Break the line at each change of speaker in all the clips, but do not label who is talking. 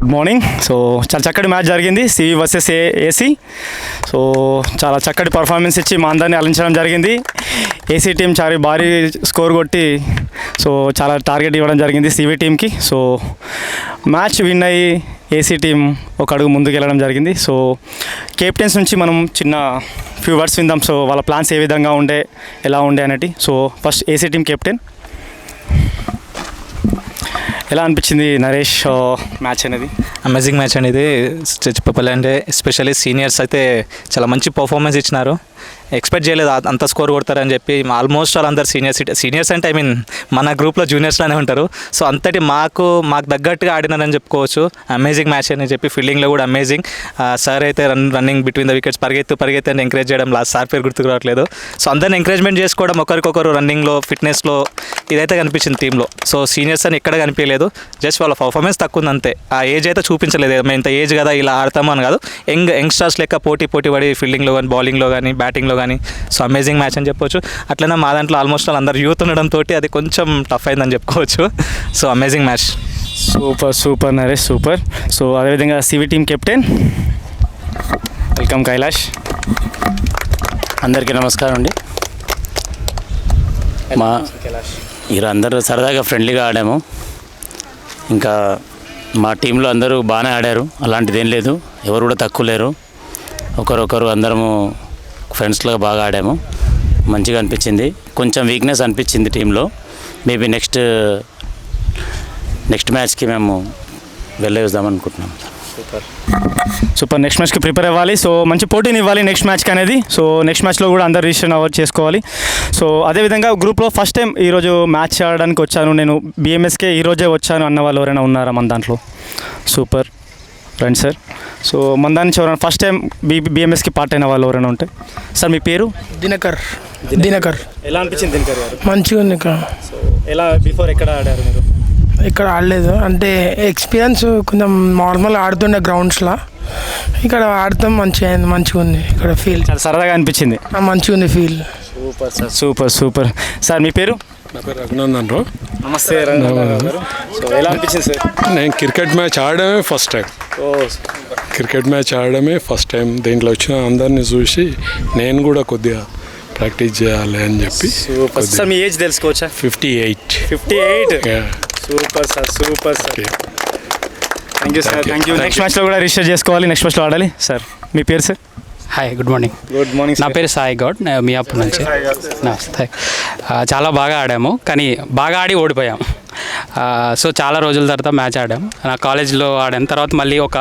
Good morning. So చాలా చక్కటి match జరిగింది, సివి వర్సెస్ ఏసీ. సో చాలా చక్కటి పర్ఫార్మెన్స్ ఇచ్చి మా అందరినీ అలరించడం జరిగింది. ఏసీ టీం చాలా భారీ స్కోర్ కొట్టి సో చాలా టార్గెట్ ఇవ్వడం జరిగింది సివి టీంకి. సో మ్యాచ్ విన్ అయ్యి ఏసీ టీం ఒక అడుగు ముందుకు వెళ్ళడం జరిగింది. సో కెప్టెన్స్ నుంచి మనం చిన్న ఫ్యూ వర్డ్స్ విందాం. సో వాళ్ళ ప్లాన్స్ ఏ విధంగా ఉండే, ఎలా ఉండే అనేది. So first AC team captain, ఎలా అనిపించింది నరేష్ మ్యాచ్ అనేది?
అమేజింగ్ మ్యాచ్ అనేది చెప్పాలంటే ఎస్పెషల్లీ సీనియర్స్ అయితే చాలా మంచి పర్ఫార్మెన్స్ ఇచ్చినారు. ఎక్స్పెక్ట్ చేయలేదు అంత స్కోర్ కొడతారని చెప్పి. ఆల్మోస్ట్ వాళ్ళందరూ సీనియర్స్ అంటే మన గ్రూప్లో జూనియర్స్లోనే ఉంటారు. సో అంతటి మాకు తగ్గట్టుగా ఆడినారని చెప్పుకోవచ్చు. అమేజింగ్ మ్యాచ్ అని చెప్పి ఫీల్డింగ్లో కూడా అమేజింగ్. సార్ అయితే రన్నింగ్ బిట్వీన్ ద వికెట్స్ పరిగెత్తి అని ఎంకరేజ్ చేయడం, లాస్ట్ సార్ పేరు గుర్తుకు రావట్లేదు. సో అందరిని ఎంకరేజ్మెంట్ చేసుకోవడం, ఒకరికొకరు రన్నింగ్లో ఫిట్నెస్లో ఇదైతే కనిపించింది టీంలో. సో సీనియర్స్ అని ఎక్కడ కనిపించలేదు, జస్ట్ వాళ్ళ పర్ఫార్మెన్స్ తక్కువ ఉంది అంతే. ఆ ఏజ్ అయితే చూపించలేదు, మేము ఇంత ఏజ్ కదా ఇలా ఆడతాము అని కాదు. యంగ్స్టర్స్ లెక్క పోటీ పడి ఫీల్డింగ్లో కానీ, బౌలింగ్లో కానీ, బ్యాటింగ్లో కానీ. సో అమేజింగ్ మ్యాచ్ అని చెప్పొచ్చు. అట్లనే మా దాంట్లో ఆల్మోస్ట్ అందరు యూత్ ఉండడంతో అది కొంచెం టఫ్ అయిందని చెప్పుకోవచ్చు. So amazing match.
Super Naresh, super. So అదేవిధంగా CV team captain, welcome Kailash.
అందరికీ నమస్కారం అండి. మీరు అందరూ సరదాగా ఫ్రెండ్లీగా ఆడాము. ఇంకా మా టీంలో అందరూ బాగానే ఆడారు, అలాంటిది ఏం లేదు, ఎవరు కూడా తక్కువ లేరు. ఒకరొకరు అందరము ఫ్రెండ్స్లో బాగా ఆడాము, మంచిగా అనిపించింది. కొంచెం వీక్నెస్ అనిపించింది టీంలో. మేబీ నెక్స్ట్ మ్యాచ్కి మేము వెళ్ళేద్దాం అనుకుంటున్నాం.
సూపర్. నెక్స్ట్ మ్యాచ్కి ప్రిపేర్ అవ్వాలి. సో మంచి పోటీని ఇవ్వాలి నెక్స్ట్ మ్యాచ్కి అనేది. సో నెక్స్ట్ మ్యాచ్లో కూడా అందరు రిజిస్ట్రేషన్ అవ్వ చేసుకోవాలి. సో అదేవిధంగా గ్రూప్లో ఫస్ట్ టైం ఈరోజు మ్యాచ్ ఆడడానికి వచ్చాను నేను, బిఎంఎస్కే ఈరోజే వచ్చాను అన్న వాళ్ళు ఎవరైనా ఉన్నారా మన దాంట్లో? సూపర్, రండి సార్. సో మన దాని నుంచి ఎవరైనా ఫస్ట్ టైం బిఎంఎస్కి పార్ట్ అయిన వాళ్ళు ఎవరైనా ఉంటే? సార్ మీ పేరు?
దినకర్.
ఎలా అనిపించింది దినకర్ గారు?
మంచిగా ఉంది.
సో ఎలా బిఫోర్ ఎక్కడ ఆడారు మీరు?
ఇక్కడ ఆడలేదు, అంటే ఎక్స్పీరియన్స్ కొంచెం నార్మల్ ఆడుతుండే గ్రౌండ్స్లో. ఇక్కడ ఆడతాం, మంచిగా ఉంది. ఇక్కడ ఫీల్
చాలా సరదాగా అనిపించింది,
మంచిగా ఉంది feel.
Super sir, super. Sir మీ పేరు?
నా పేరు రఘునందన్ రావు.
నమస్తే రఘునందన్ గారు. సో ఎలా అనిపించింది సార్?
నేను క్రికెట్ మ్యాచ్ ఆడడమే ఫస్ట్ టైం. దీంట్లో వచ్చిన అందరినీ చూసి నేను కూడా కొద్దిగా ప్రాక్టీస్ చేయాలి అని చెప్పి.
సార్ మీ ఏజ్ తెలుసుకోవచ్చా? 58. Super sir. Thank you sir, thank you. Next మ్యాచ్లో కూడా రిజిస్టర్ చేసుకోవాలి, నెక్స్ట్ మ్యాచ్లో ఆడాలి. సార్ మీ పేరు సార్?
Hi, good morning. నా పేరు సాయి గౌడ్, మియాపూర్ నుంచి. నమస్తే. చాలా బాగా ఆడాము, కానీ బాగా ఆడి ఓడిపోయాం. సో చాలా రోజుల తర్వాత మ్యాచ్ ఆడాము. నా కాలేజ్లో ఆడిన తర్వాత మళ్ళీ ఒక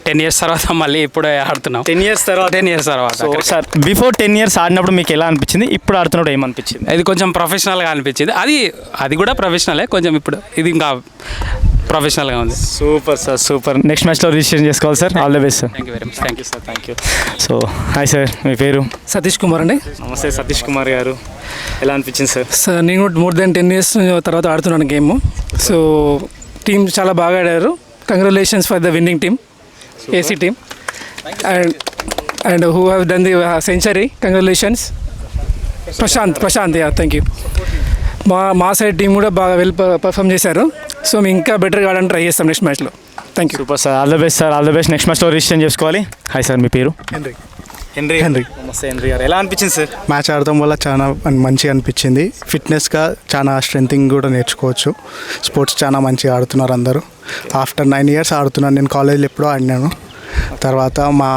10 years తర్వాత మళ్ళీ ఇప్పుడే ఆడుతున్నాం.
10 years తర్వాత. సార్ బిఫోర్ 10 years ఆడినప్పుడు మీకు ఎలా అనిపించింది, ఇప్పుడు ఆడుతున్నప్పుడు ఏమనిపించింది?
ఇది కొంచెం ప్రొఫెషనల్గా అనిపించింది. అది కూడా ప్రొఫెషనలే, కొంచెం ఇప్పుడు ఇది ఇంకా ప్రొఫెషనల్గా ఉంది.
సూపర్. నెక్స్ట్ మ్యాచ్లో రిజిస్ట్రేషన్ చేసుకోవాలి sir. All the best sir.
Thank you very much. Thank you sir.
Thank you. So hi sir, మీ పేరు?
సతీష్ కుమార్ అండి.
నమస్తే సతీష్ కుమార్ గారు, ఎలా అనిపించింది సార్?
సార్ నేను మోర్ దెన్ 10 years తర్వాత ఆడుతున్నాను గేమ్. సో టీం చాలా బాగా ఆడారు. Congratulations for the winning team, AC team. And who have done the century, congratulations. Prashant yeah, thank you. మా సైడ్ టీం కూడా బాగా వెల్ పర్ఫామ్ చేశారు. సో మేము ఇంకా బెటర్గా ఆడడానికి ట్రై చేస్తాం నెక్స్ట్ మ్యాచ్లో. Thank you.
Super sir, all the best sir, all the best. Next మ్యాచ్లో రిజిస్ట్రేషన్ చేసుకోవాలి. హాయ్ సార్, మీ పేరు? హెన్రీ. నమస్తే హెన్రీ గారు, ఎలా అనిపించింది సార్?
మ్యాచ్ ఆడటం వల్ల చాలా మంచిగా అనిపించింది. ఫిట్నెస్గా చాలా స్ట్రెంగ్తింగ్ కూడా నేర్చుకోవచ్చు. స్పోర్ట్స్ చాలా మంచిగా ఆడుతున్నారు అందరూ. ఆఫ్టర్ 9 years ఆడుతున్నాను. నేను కాలేజీలో ఎప్పుడో ఆడినాను. తర్వాత మా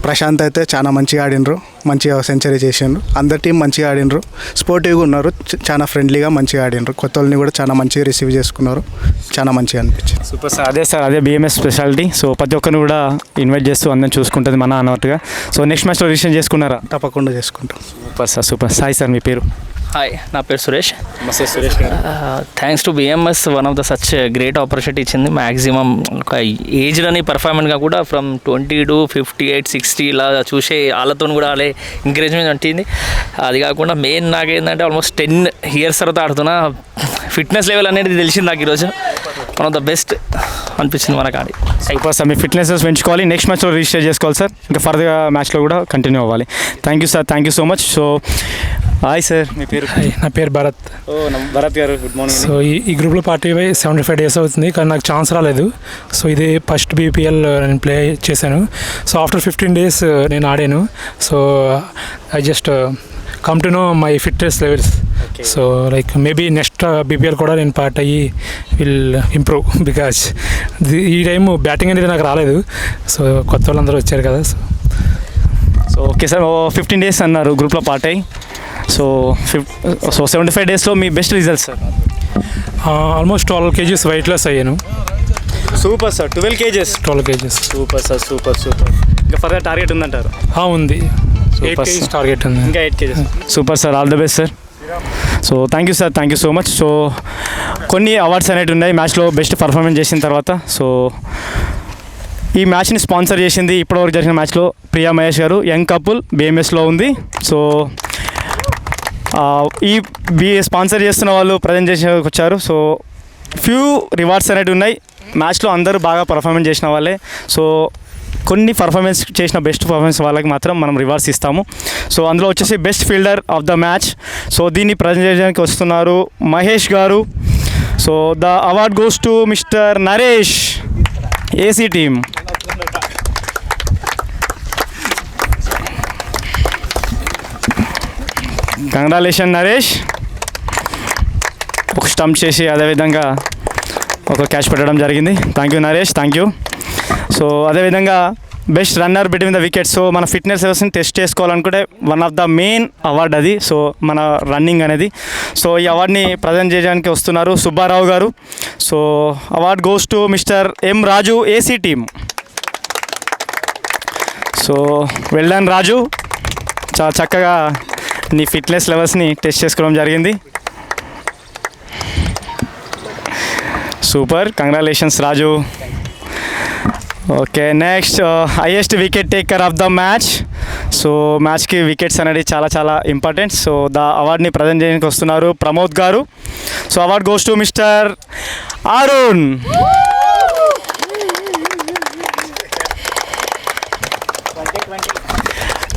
ప్రశాంత్ అయితే చాలా మంచిగా ఆడినరు, మంచిగా సెంచరీ చేసిండ్రు. అందరి టీం మంచిగా ఆడినరు, స్పోర్టివ్గా ఉన్నారు, చాలా ఫ్రెండ్లీగా మంచిగా ఆడినరు. కొత్త వాళ్ళని కూడా చాలా మంచిగా రిసీవ్ చేసుకున్నారు, చాలా మంచిగా అనిపించింది.
సూపర్ సార్, అదే బిఎంఎస్ స్పెషాలిటీ. సో ప్రతి ఒక్కరిని కూడా ఇన్వైట్ చేస్తూ అందరిని చూసుకుంటుంది మన అన్నట్టుగా. సో నెక్స్ట్ మ్యాచ్లో రిజిస్ట్రేషన్ చేసుకున్నారా?
తప్పకుండా చేసుకుంటాం.
సూపర్. సాయి సార్, మీ పేరు?
హాయ్, నా పేరు సురేష్.
నమస్తే సురేష్ గారు.
Thanks to BMS, one of the such great opportunity ఇచ్చింది. మ్యాక్సిమం ఒక ఏజ్లోని పర్ఫార్మెన్స్గా కూడా ఫ్రమ్ 20 to 58, 60 ఇలా చూసే వాళ్ళతో కూడా వాళ్ళే ఎంకరేజ్మెంట్ అంటింది. అది కాకుండా మెయిన్ నాకేంటంటే ఆల్మోస్ట్ 10 years తర్వాత ఆడుతున్నా, ఫిట్నెస్ లెవెల్ అనేది తెలిసింది నాకు ఈరోజు. వన్ ఆఫ్ ద బెస్ట్ అనిపించింది మనకు ఆడి.
సూపర్ సార్, మీ ఫిట్నెస్ పెంచుకోవాలి, నెక్స్ట్ మ్యాచ్లో రిజిస్టర్ చేసుకోవాలి సార్. ఇంకా ఫర్దర్గా మ్యాచ్లో కూడా కంటిన్యూ అవ్వాలి. Thank you sir, thank you so much. So hi sir, మీ పేరు?
నా పేరు భరత్.
భరత్ గారు, గుడ్ మార్నింగ్.
సో ఈ గ్రూప్లో పార్టీ అయ్యి 75 డేస్ అవుతుంది, కానీ నాకు ఛాన్స్ రాలేదు. సో ఇది ఫస్ట్ బీపీఎల్ నేను ప్లే చేశాను. సో ఆఫ్టర్ 15 డేస్ నేను ఆడాను. So I just come to know my fitness levels. So like maybe next BPL కూడా నేను పార్ట్ అయ్యి విల్ ఇంప్రూవ్, బికాజ్ ఈ టైం బ్యాటింగ్ అనేది నాకు రాలేదు. సో కొత్త వాళ్ళందరూ వచ్చారు కదా.
సో ఓకే సార్, 15 డేస్ అన్నారు గ్రూప్లో పార్ట్ అయ్యి. సో 75 డేస్లో మీ best result sir?
Almost 12 kgs weight loss అయ్యాను.
Super sir, 12 kgs.
12 kgs.
Super sir, super. ఇంకా ఫర్దర్ టార్గెట్ ఉందంటారు?
ఉంది, 8 kgs టార్గెట్ ఉంది.
ఇంకా 8 kgs. Super sir, all the best sir. So thank you sir, thank you so much. So కొన్ని awards అనేవి ఉన్నాయి మ్యాచ్లో బెస్ట్ పర్ఫార్మెన్స్ చేసిన తర్వాత. సో ఈ మ్యాచ్ని స్పాన్సర్ చేసింది ఇప్పటివరకు జరిగిన మ్యాచ్లో ప్రియా మహేష్ గారు, యంగ్ కపుల్, బిఎంఎస్లో ఉంది. సో ఈ స్పాన్సర్ చేస్తున్న వాళ్ళు ప్రజెంట్ చేసేకి వచ్చారు. సో ఫ్యూ రివార్డ్స్ అనేవి ఉన్నాయి మ్యాచ్లో. అందరూ బాగా పర్ఫార్మెన్స్ చేసిన వాళ్ళే. సో కొన్ని పర్ఫార్మెన్స్ చేసిన బెస్ట్ పర్ఫార్మెన్స్ వాళ్ళకి మాత్రం మనం రివార్డ్స్ ఇస్తాము. సో అందులో వచ్చేసి best fielder of the match. So దీన్ని ప్రజెంట్ చేయడానికి వస్తున్నారు Mahesh garu. So the award goes to Mr Naresh, AC team. Congratulation Naresh. ఒక స్టంప్ చేసి అదేవిధంగా ఒక క్యాచ్ పెట్టడం జరిగింది. Thank you Naresh, thank you. So అదేవిధంగా best runner between the wickets. So మన ఫిట్నెస్ లెవెల్స్ని టెస్ట్ చేసుకోవాలనుకుంటే one of the main award అది. సో మన రన్నింగ్ అనేది. సో ఈ అవార్డ్ని ప్రజెంట్ చేయడానికి వస్తున్నారు సుబ్బారావు గారు. So award goes to Mr M Raju, AC team. So well done Raju, చాలా చక్కగా నీ ఫిట్నెస్ లెవెల్స్ని టెస్ట్ చేసుకోవడం జరిగింది. Super, congratulations Raju. Okay, next highest wicket taker of the match. So మ్యాచ్కి వికెట్స్ అనేది చాలా చాలా ఇంపార్టెంట్. సో ద అవార్డ్ని ప్రజెంట్ చేయడానికి వస్తున్నారు Pramod garu. So award goes to Mr Arun.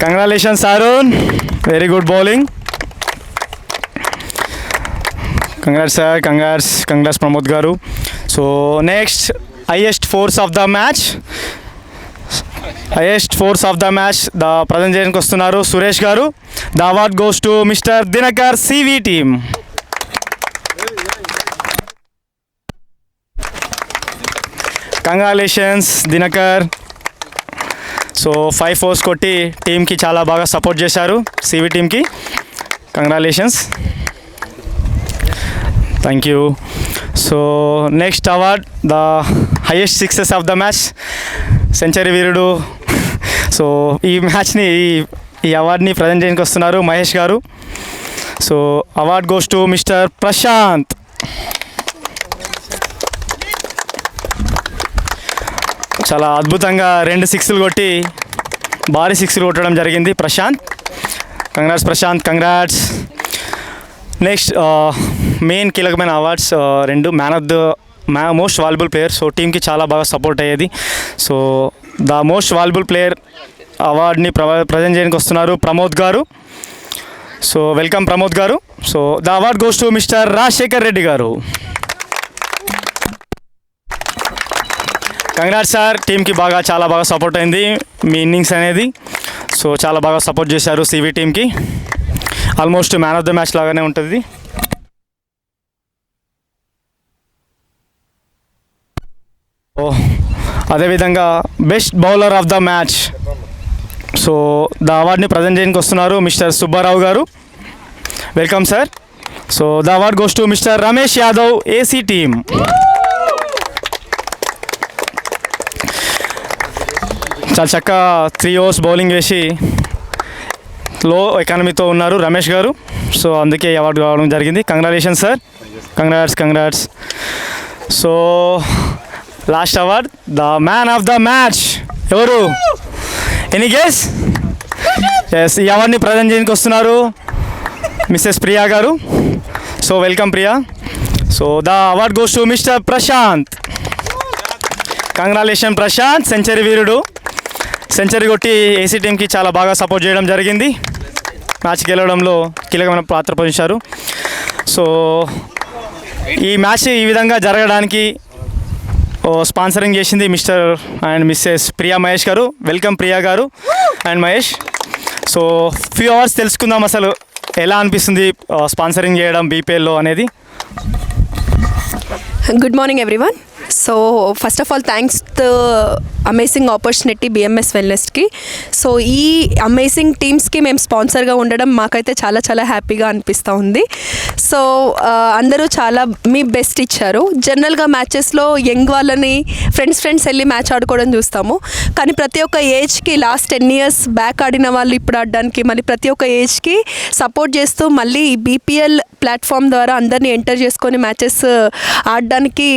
Congratulations Arun, very good bowling. Congrats sir, congrats Pramod garu. So next highest fours of the match. The present చేయడానికి వస్తున్నారు Suresh garu. The award goes to mister Dinakar, CV team. Congratulations Dinakar. So 5 4s కొట్టి టీమ్కి చాలా బాగా support చేశారు, CV టీమ్కి. Congratulations, thank you. So next award the highest sixes of the match, century వీరుడు. So ఈ మ్యాచ్ని ఈ అవార్డ్ని ప్రజెంట్ చేయడానికి వస్తున్నారు Mahesh garu. So award goes to Mr Prashant. చాలా అద్భుతంగా 2 6లు కొట్టి భారీ 6లు కొట్టడం జరిగింది Prashant. Congrats Prashant, congrats. Next main కీలకమైన awards 2, man of the most valuable player. So టీంకి చాలా బాగా సపోర్ట్ అయ్యేది. So the most valuable player అవార్డ్ని present చేయడానికి వస్తున్నారు Pramod garu. So welcome Pramod garu. So the award goes to Mr Rajasekhar Reddy garu. Congrats sir, టీంకి చాలా బాగా సపోర్ట్ అయింది మీ ఇన్నింగ్స్ అనేది. సో చాలా బాగా సపోర్ట్ చేశారు సివి టీంకి. Almost man of the match లాగానే ఉంటుంది. అదేవిధంగా best bowler of the match. So the అవార్డ్ని ప్రజెంట్ చేయడానికి వస్తున్నారు Mr Subbarao garu. Welcome sir. So the award goes to Mr Ramesh Yadav, AC team. చాలా చక్కగా 3 overs బౌలింగ్ వేసి లో ఎకానమీతో ఉన్నారు రమేష్ గారు. సో అందుకే అవార్డు రావడం జరిగింది. Congratulations sir, congrats. So last award the man of the match ఎవరు? Any guess? ఎస్, ఈ అవార్డ్ని ప్రజెంట్ చేయడానికి వస్తున్నారు Mrs Priya garu. So welcome Priya. So the award goes to Mr Prashant. Congratulation Prashant, century వీరుడు. సెంచరీ కొట్టి ఏసీ టీంకి చాలా బాగా సపోర్ట్ చేయడం జరిగింది. మ్యాచ్ గెలవడంలో కీలకమైన పాత్ర పోషించారు. సో ఈ మ్యాచ్ ఈ విధంగా జరగడానికి స్పాన్సరింగ్ చేసింది mister and missus Priya Mahesh garu. Welcome Priya garu and Mahesh. So few hours తెలుసుకుందాం అసలు ఎలా అనిపిస్తుంది స్పాన్సరింగ్ చేయడం బీపీఎల్లో అనేది.
Good morning everyone. So first of all thanks the amazing opportunity BMS Wellnessకి. సో ఈ అమేజింగ్ టీమ్స్కి మేము స్పాన్సర్గా ఉండడం మాకైతే చాలా చాలా హ్యాపీగా అనిపిస్తూ ఉంది. సో అందరూ చాలా మీ బెస్ట్ ఇచ్చారు. జనరల్గా మ్యాచెస్లో యంగ్ వాళ్ళని ఫ్రెండ్స్ వెళ్ళి మ్యాచ్ ఆడుకోవడం చూస్తాము, కానీ ప్రతి ఒక్క ఏజ్కి లాస్ట్ 10 years బ్యాక్ ఆడిన వాళ్ళు ఇప్పుడు ఆడడానికి మళ్ళీ ప్రతి ఒక్క ఏజ్కి సపోర్ట్ చేస్తూ మళ్ళీ ఈ బీపీఎల్ ప్లాట్ఫామ్ ద్వారా అందరినీ ఎంటర్ చేసుకొని మ్యాచెస్ ఆడడానికి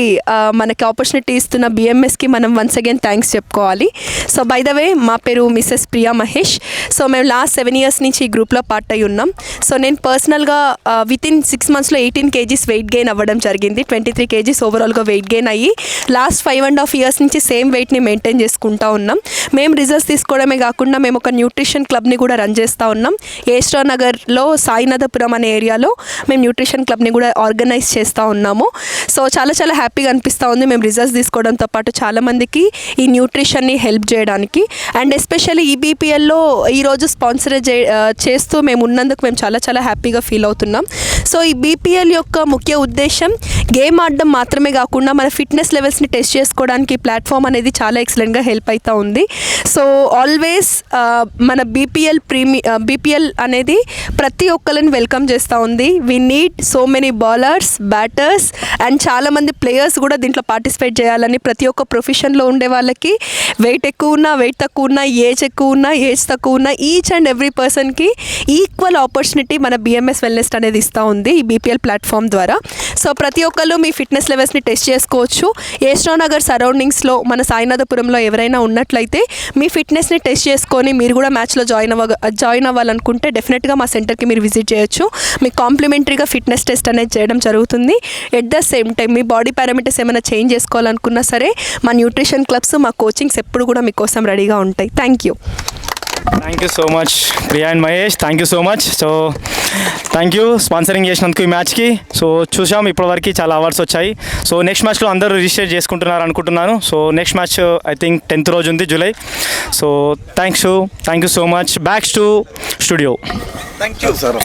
మనకి ఆపర్చునిటీ ఇస్తున్న బిఎంఎస్కి మనం వన్స్ అగైన్ థ్యాంక్స్ చెప్పుకోవాలి. సో బై ద వే మా పేరు మిస్సెస్ ప్రియా మహేష్. సో మేము లాస్ట్ 7 years నుంచి ఈ గ్రూప్లో పార్ట్ అయి ఉన్నాం. సో నేను పర్సనల్గా వితిన్ 6 monthsలో 18 kgs వెయిట్ గెయిన్ అవ్వడం జరిగింది. 23 kgs ఓవరాల్గా వెయిట్ గెయిన్ అయ్యి లాస్ట్ 5.5 years నుంచి సేమ్ వెయిట్ని మెయింటైన్ చేసుకుంటూ ఉన్నాం. మేము రిజల్ట్స్ తీసుకోవడమే కాకుండా మేము ఒక న్యూట్రిషన్ క్లబ్ని కూడా రన్ చేస్తూ ఉన్నాం. ఏస్ట్రా నగర్లో సాయినాథపురం అనే ఏరియాలో మేము న్యూట్రిషన్ క్లబ్ని కూడా ఆర్గనైజ్ చేస్తూ ఉన్నాము. సో చాలా చాలా హ్యాపీగా అనిపిస్తూ ఉంది మేము రిజల్ట్స్ తీసుకోవడంతో పాటు చాలామందికి ఈ న్యూట్రిషన్ని హెల్ప్ చేయడానికి. అండ్ ఎస్పెషల్లీ ఈ బీపీఎల్లో ఈరోజు స్పాన్సర్ చేస్తూ మేము ఉన్నందుకు మేము చాలా చాలా హ్యాపీగా ఫీల్ అవుతున్నాం. సో ఈ బీపీఎల్ యొక్క ముఖ్య ఉద్దేశం గేమ్ ఆడడం మాత్రమే కాకుండా మన ఫిట్నెస్ లెవెల్స్ని టెస్ట్ చేసుకోవడానికి ప్లాట్ఫామ్ అనేది చాలా ఎక్సలెంట్గా హెల్ప్ అవుతూ ఉంది. సో ఆల్వేస్ మన బీపీఎల్ అనేది ప్రతి ఒక్కరిని వెల్కమ్ చేస్తూ ఉంది. We need so many bowlers, batters and చాలామంది ప్లేయర్స్ కూడా దీంట్లో పార్టిసిపేట్ చేయాలని ప్రతి ఒక్క ప్రొఫెషన్లో ఉండే వాళ్ళకి వెయిట్ ఎక్కువ ఉన్నా, వెయిట్ తక్కువ ఉన్నా, ఏజ్ ఎక్కువ ఉన్నా, ఏజ్ తక్కువ ఉన్నా ఈచ్ అండ్ ఎవ్రీ పర్సన్కి ఈక్వల్ ఆపర్చునిటీ మన బిఎంఎస్ వెల్నెస్ అనేది ఇస్తూ ఉంది ఈ బీపీఎల్ ప్లాట్ఫామ్ ద్వారా. సో ప్రతి ఒక్కళ్ళు మీ ఫిట్నెస్ లెవెల్స్ని టెస్ట్ చేసుకోవచ్చు. ఏస్ట్రా నగర్ సరౌండింగ్స్లో మన సాయినాథపురంలో ఎవరైనా ఉన్నట్లయితే మీ ఫిట్నెస్ని టెస్ట్ చేసుకొని మీరు కూడా మ్యాచ్లో జాయిన్ అవ్వాలనుకుంటే డెఫినెట్గా మా సెంటర్కి మీరు విజిట్ చేయొచ్చు. మీకు కాంప్లిమెంటరీగా ఫిట్నెస్ టెస్ట్ అనేది చేయడం జరుగుతుంది. At the same time me body parameters ఏమైనా చేంజ్ చేసుకోవాలనుకున్నా సరే మా న్యూట్రిషన్ క్లబ్స్, మా కోచింగ్స్ ఎప్పుడు కూడా మీకోసం రెడీగా ఉంటాయి. Thank you
so much Priya and Mahesh, thank you so much. So thank you sponsoring చేసినందుకు ఈ మ్యాచ్కి. సో చూసాం ఇప్పటివరకు చాలా అవార్డ్స్ వచ్చాయి. సో నెక్స్ట్ మ్యాచ్లో అందరూ రిజిస్టర్ చేసుకుంటున్నారు అనుకుంటున్నాను. So next match I think 10th రోజు ఉంది, July. So thank you so much. Back to studio.
Thank you sir.